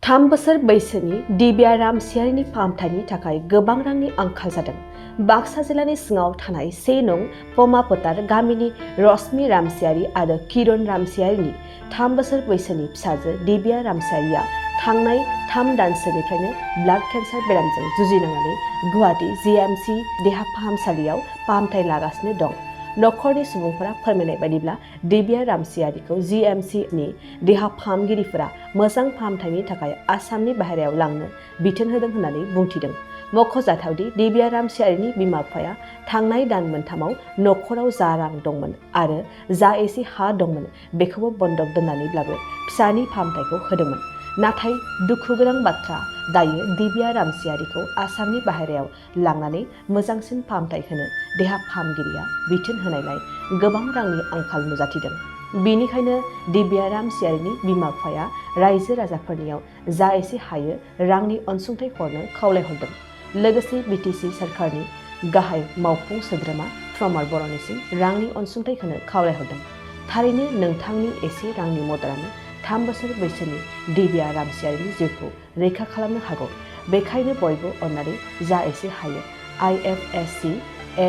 3 बोसोर बैसोनि दिब्या रामसियारिनि फाहामथायनि थाखाय गोबां रांनि आंखाल जादों। बाक्सा जिल्लानि सिङाव थानाय 1 नं पमा फोथार गामिनि रश्मि रामसियारि आरो किरण रामसियारिनि 3 बोसोर बैसोनि फिसाजो दिब्या रामसियारिया थांनाय 3 दानसोनिफ्रायनो ब्लाड केन्सार बेरामजों जुजिनांनानै गुवाहाटी जीएमसी देहा फाहामसालियाव फाहामथाय लागासिनो दं। नखरनि सुबुंफोरा फोरमायनाय बायदिब्ला दिब्या रामसियारिखौ जीएमसीनि देहा फाहामगिरिफोरा मोजां फाहामथायनि थाखाय आसामनि बाहेरायाव लांनो बिथोन होदों होननानै बुंथिदों। मख'जाथावदि दिब्या रामसियारिनि बिमा-बिफाया थांनाय दान मोनथामाव नखराव जा रां दंमोन आरो जा एसे हा दंमोन बेखौबो बन्दक दोननानैब्लाबो फिसानि फाहामथायखौ होदोंमोन। नाथाय दुखु गोनां बाथ्रा, दायो दिब्या रामसियारिखौ आसामनि बाहेरायाव लांनानै मोजांसिन फाहामथाय होनो देहा फाहामगिरिया बिथोन होनायलाय गोबां रांनि आंखाल नुजाथिदों। बेनिखायनो दिब्या रामसियारिनि बिमा-बिफाया रायजो राजाफोरनियाव जा एसे हायो रांनि अनसुंथाइ हरनो खावलायहरदों। लोगोसे बिटिसि सरकारनि गाहाय मावफुं सोद्रोमा प्रमद बर'निसिम रांनि अनसुंथाइ होनो खावलायहरदों। थारैनो नोंथांनि एसे रांनि मददानो 3 बोसोर बैसोनि दिब्या रामसियारिनि जिउखौ रैखा खालामनो हागौ। बेखायनो बयबो अननानै जा एसे हायो IFSC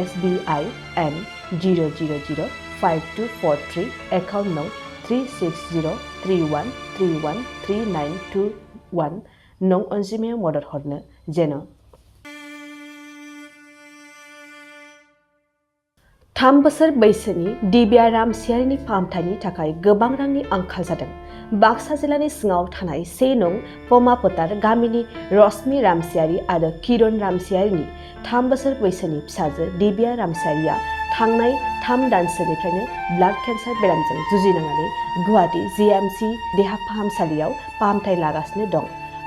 SBI N 0005243 एकाउन्ट नं 36031313921 नं अनजिमायाव मदद हरनो जेन'। 3 बोसोर बैसोनि दिब्या रामसियारिनि फाहामथायनि थाखाय गोबां रांनि आंखाल जादों। बाक्सा जिल्लानि सिङाव थानाय 1 नं पमा फोथार गामिनि रश्मि रामसियारि आरो किरण रामसियारिनि 3 बोसोर बैसोनि फिसाजो दिब्या रामसियारिया थांनाय 3 दानसोनिफ्रायनो ब्लाड केन्सार बेरामजों जुजिनांनानै गुवाहाटी जीएमसी देहा फाहामसालियाव फाहामथाय लागासिनो दं।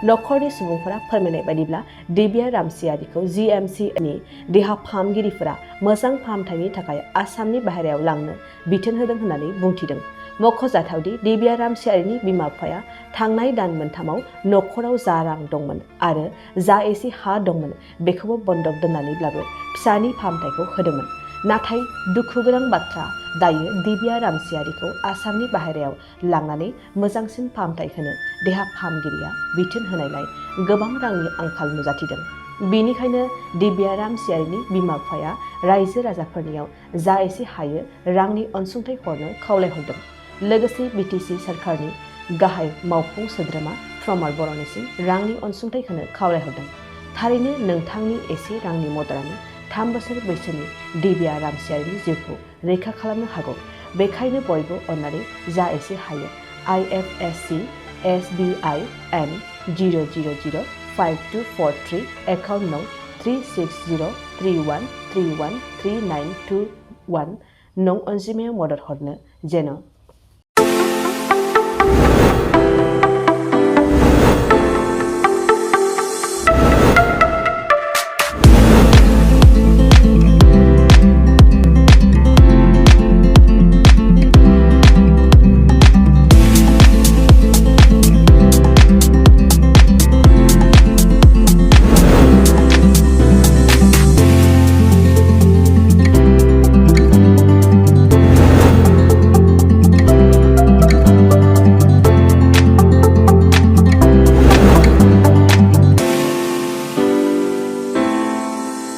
नखरनि सुबुंफोरा फोरमायनाय बायदिब्ला दिब्या रामसियारिखौ जीएमसीनि देहा फाहामगिरिफोरा मोजां फाहामथायनि थाखाय आसामनि बाहेरायाव लांनो बिथोन होदों होननानै बुंथिदों। मख'जाथावदि दिब्या रामसियारिनि बिमा-बिफाया थांनाय दान मोनथामाव नखराव जा रां दंमोन आरो जा एसे हा दंमोन बेखौबो बन्दक दोननानैब्लाबो फिसानि फाहामथायखौ होदोंमोन। नाथाय दुखु गोनां बाथ्रा, दायो दिब्या रामसियारिखौ आसामनि बाहेरायाव लांनानै मोजांसिन फाहामथाय होनो देहा फाहामगिरिया बिथोन होनायलाय गोबां रांनि आंखाल नुजाथिदों। बेनिखायनो दिब्या रामसियारिनि बिमा-बिफाया रायजो राजाफोरनियाव जा एसे हायो रांनि अनसुंथाइ हरनो खावलायहरदों। लोगोसे बिटिसि सरकारनि गाहाय मावफुं सोद्रोमा प्रमद बर'निसिम रांनि अनसुंथाइ होनो खावलायहरदों। थारैनो नोंथांनि एसे रांनि मददानो 3 बोसोर बैसोनि दिब्या रामसियारिनि जिउखौ रैखा खालामनो हागौ। बेखायनो बयबो अननानै जा एसे हायो IFSC SBI N 0005243 एकाउन्ट नं 36031313921 नं अनजिमायाव मदद हरनो जेन'।